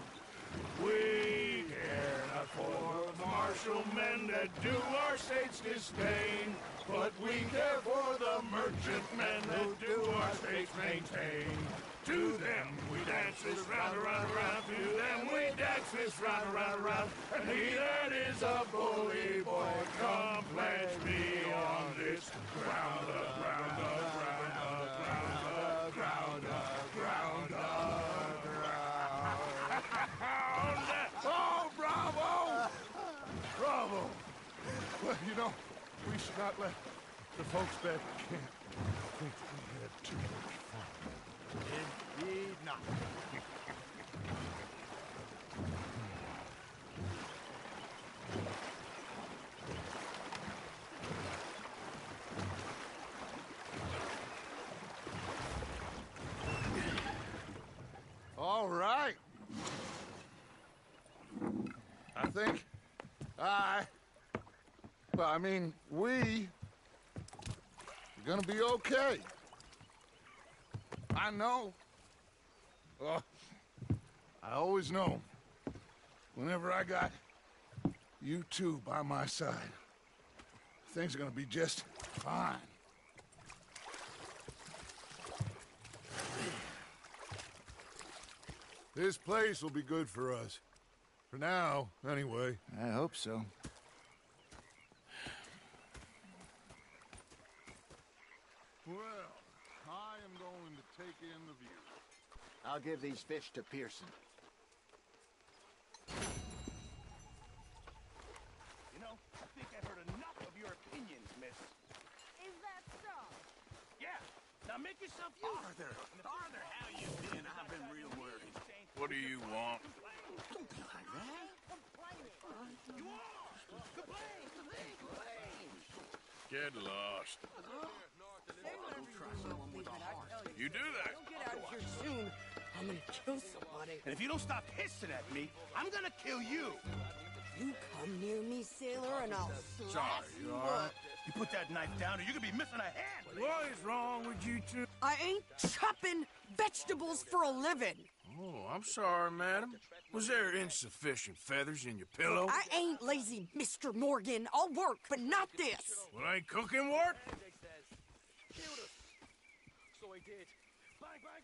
We care not for the martial men that do our state's disdain, but we care for the merchant men that do our state's maintain. To them we dance this round, around, around. To them we dance this round, around, around. And he that is a bully boy, come pledge me on this ground, ground, ground, ground, ground, ground, ground. Oh, bravo! Bravo! Well, you know, we should not let the folks back at camp think we had too much fun. Indeed not. think we are gonna be okay. I know. I always know. Whenever I got you two by my side, things are gonna be just fine. This place will be good for us. For now, anyway. I hope so. Well, I am going to take in the view. I'll give these fish to Pearson. You know, I think I've heard enough of your opinions, miss. Is that so? Yeah. Now make yourself useful. Arthur, how you been? I've been real worried. What do you want? Don't be like that. You are. Complain. Get lost. You do that. Don't get out of here soon. I'm gonna kill somebody. And if you don't stop hissing at me, I'm gonna kill you. You come near me, sailor, and I'll slash you up. You put that knife down or you're gonna be missing a hand. What is wrong with you two? I ain't chopping vegetables for a living. Oh, I'm sorry, madam. Was there insufficient feathers in your pillow? I ain't lazy, Mr. Morgan. I'll work, but not this. Well, ain't cooking work? So he did. Bang, bang,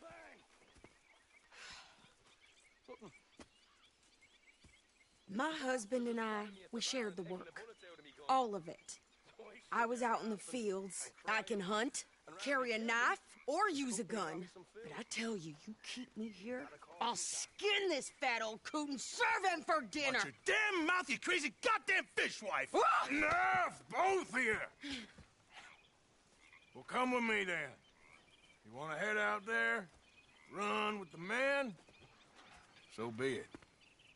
bang. My husband and I, we shared the work. All of it. I was out in the fields. I can hunt, carry a knife, or use a gun. But I tell you, you keep me here, I'll skin this fat old coot and serve him for dinner. Watch your damn mouth, you crazy goddamn fishwife. Enough, both of you! Well, come with me, then. You want to head out there, run with the men? So be it.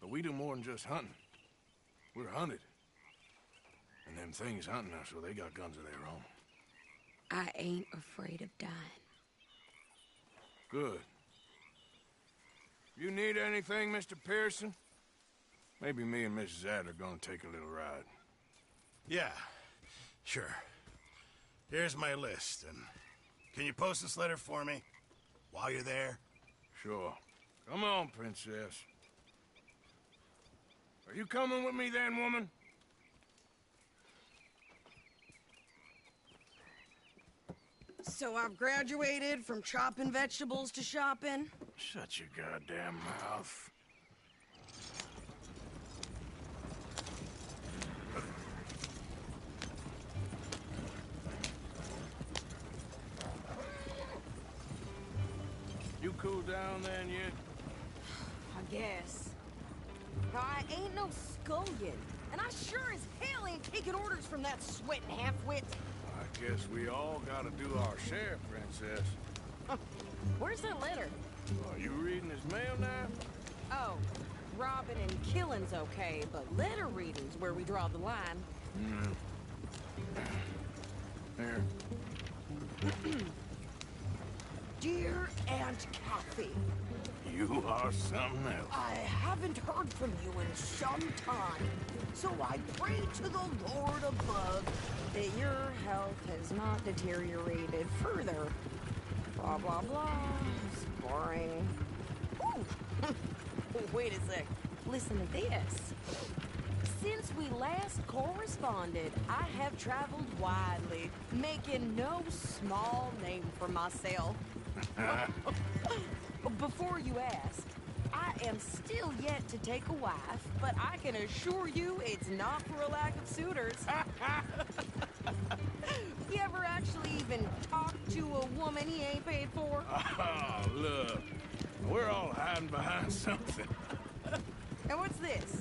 But we do more than just hunting. We're hunted. And them things hunting us, so they got guns of their own. I ain't afraid of dying. Good. You need anything, Mr. Pearson? Maybe me and Mrs. Adler are gonna take a little ride. Yeah, sure. Here's my list, and can you post this letter for me while you're there? Sure. Come on, princess. Are you coming with me then, woman? So I've graduated from chopping vegetables to shopping? Shut your goddamn mouth. You cool down then yet? I guess. Now, I ain't no scullion, and I sure as hell ain't taking orders from that sweating half-wit. I guess we all gotta do our share, princess. Where's that letter? Are you reading his mail now? Oh, robbing and killing's okay, but letter reading's where we draw the line. Here. Dear Aunt Kathy, You are something else. I haven't heard from you in some time, so I pray to the Lord above that your health has not deteriorated further. Blah, blah, blah. It's boring. Ooh. Wait a sec. Listen to this. Since we last corresponded, I have traveled widely, making no small name for myself. Before you ask, I am still yet to take a wife, but I can assure you it's not for a lack of suitors. You ever actually even talk to a woman he ain't paid for? Oh, look. We're all hiding behind something. And what's this?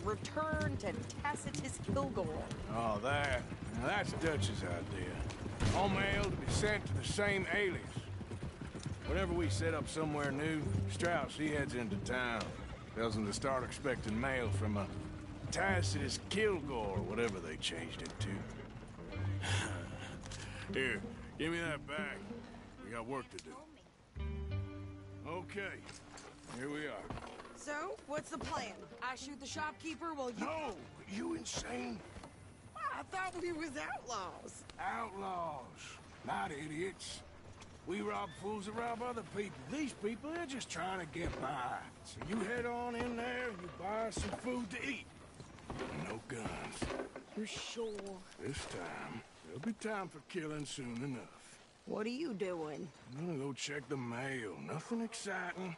Return to Tacitus Kilgore. Oh, that. Now, that's Dutch's idea. All mail to be sent to the same alias. Whenever we set up somewhere new, Strauss, he heads into town. Tells them to start expecting mail from a Tacitus Kilgore, or whatever they changed it to. Here, give me that bag. We got work to do. Okay, here we are. So, what's the plan? I shoot the shopkeeper while you... No! You insane? I thought we was outlaws. Outlaws, not idiots. We rob fools that rob other people. These people, they're just trying to get by. So you head on in there and you buy some food to eat. No guns. You sure? This time, there'll be time for killing soon enough. What are you doing? I'm gonna go check the mail. Nothing exciting.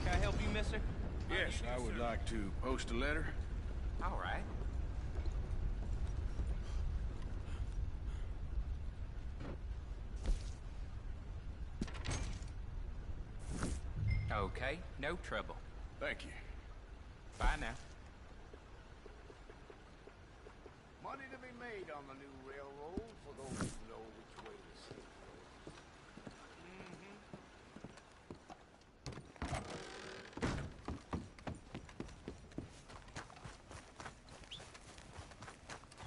Can I help you, mister? Yes, I would like to post a letter. All right. Okay, no trouble. Thank you. Bye now. Money to be made on the new railroad for those who know which way to see.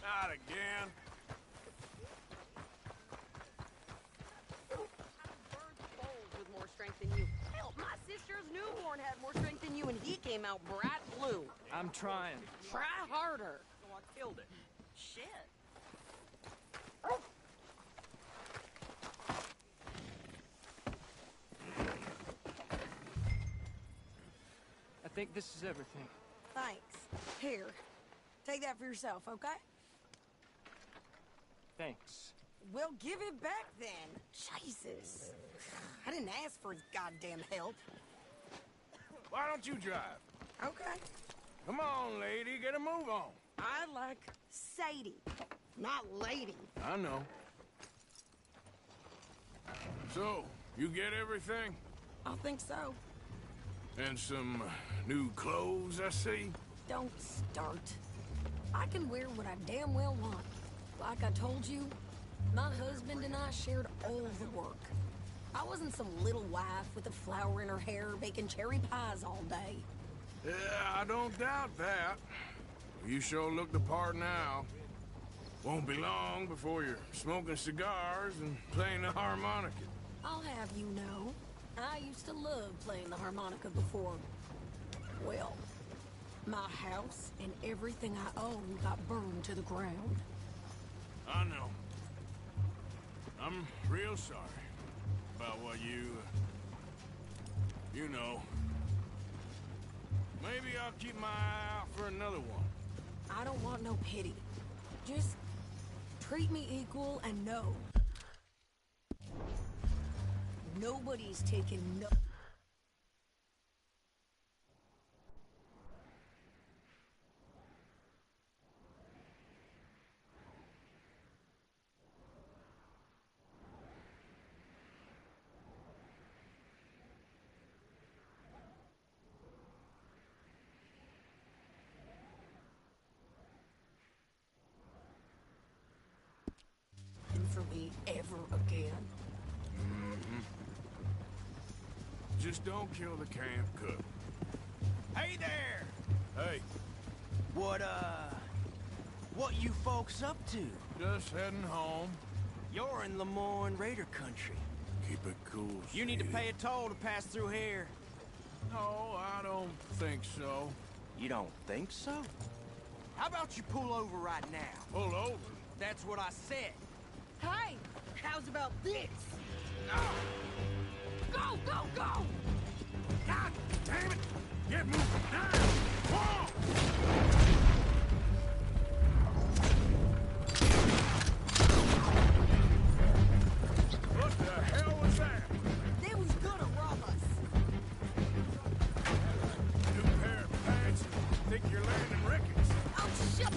Not again. With more strength than you. Hell, my sister's newborn had more strength than you, and he came out bright blue. I'm trying. Try harder. So I killed it. Shit. I think this is everything. Thanks. Here, take that for yourself, okay? Thanks. Well, give it back then. Jesus. I didn't ask for his goddamn help. Why don't you drive? Okay. Come on, lady, get a move on. I like Sadie, not lady. I know. So, you get everything? I think so. And some new clothes, I see? Don't start. I can wear what I damn well want. Like I told you, my husband and I shared all the work. I wasn't some little wife with a flower in her hair baking cherry pies all day. Yeah, I don't doubt that. You sure look the part now. Won't be long before you're smoking cigars and playing the harmonica. I'll have you know, I used to love playing the harmonica before. Well, my house and everything I own got burned to the ground. I know. I'm real sorry about what you know. Maybe I'll keep my eye out for another one. I don't want no pity. Just treat me equal and know. Nobody's taking no... for me ever again. Just don't kill the camp cook. Hey there! Hey, What you folks up to? just heading home. You're in Lemoyne Raider country. Keep it cool, You need to Sadie. pay a toll to pass through here. No, I don't think so. You don't think so? How about you pull over right now? Pull over. That's what I said. Hey, how's about this? Go, go, go! God damn it! Get moving now! Whoa! What the hell was that? They was gonna rob us. New pair of pants. Think you're landing Ricketts. Oh, shit!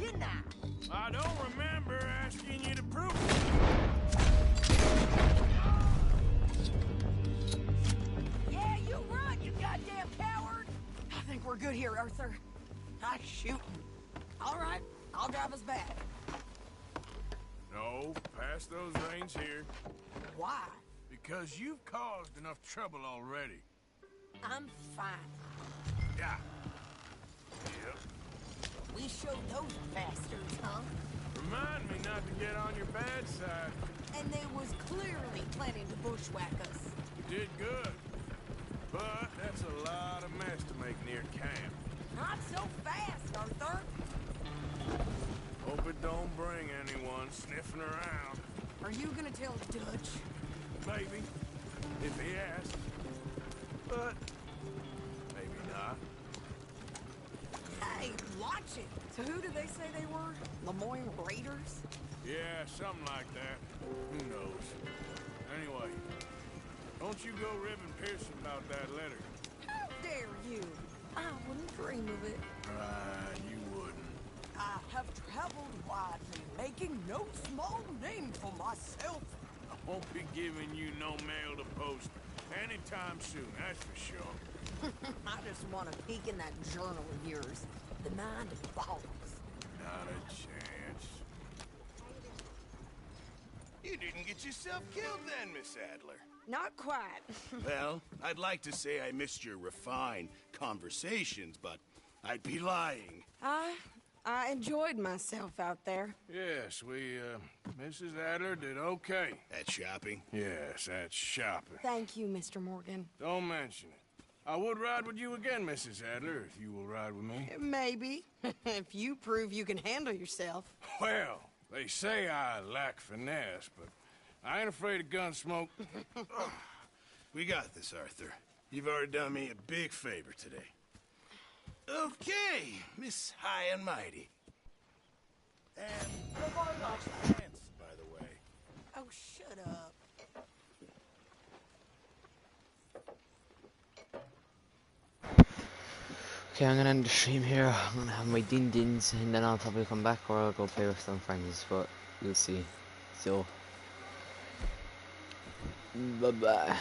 didn't I? I don't remember asking you to prove it. Yeah, you run, you goddamn coward! I think we're good here, Arthur. I shoot. All right, I'll drive us back. No, pass those reins here. Why? Because you've caused enough trouble already. I'm fine. Yeah. Yep. We showed those bastards, huh? Remind me not to get on your bad side. And they was clearly planning to bushwhack us. You did good. But that's a lot of mess to make near camp. Not so fast, Arthur. Hope it don't bring anyone sniffing around. Are you gonna tell Dutch? Maybe. If he asks. But maybe not. Hey, watch it. So who did they say they were? Lemoyne Raiders? Yeah, something like that. Who knows? Anyway, don't you go ribbing Pearson about that letter. How dare you? I wouldn't dream of it. You wouldn't. I have traveled widely, making no small name for myself. I won't be giving you no mail to post anytime soon, that's for sure. I just want to peek in that journal of yours. The mind boggles. Not a chance. You didn't get yourself killed then, Miss Adler. Not quite. Well, I'd like to say I missed your refined conversations, but I'd be lying. I enjoyed myself out there. Yes, Mrs. Adler did okay. At shopping? Yes, that's shopping. Thank you, Mr. Morgan. Don't mention it. I would ride with you again, Mrs. Adler, if you will ride with me. Maybe. If you prove you can handle yourself. Well, they say I lack finesse, but I ain't afraid of gun smoke. We got this, Arthur. You've already done me a big favor today. Okay, Miss High and Mighty. And watch the pants, by the way. Oh, shut up. Okay, I'm gonna end the stream here. I'm gonna have my din-dins and then I'll probably come back or I'll go play with some friends, but we'll see. So, bye-bye.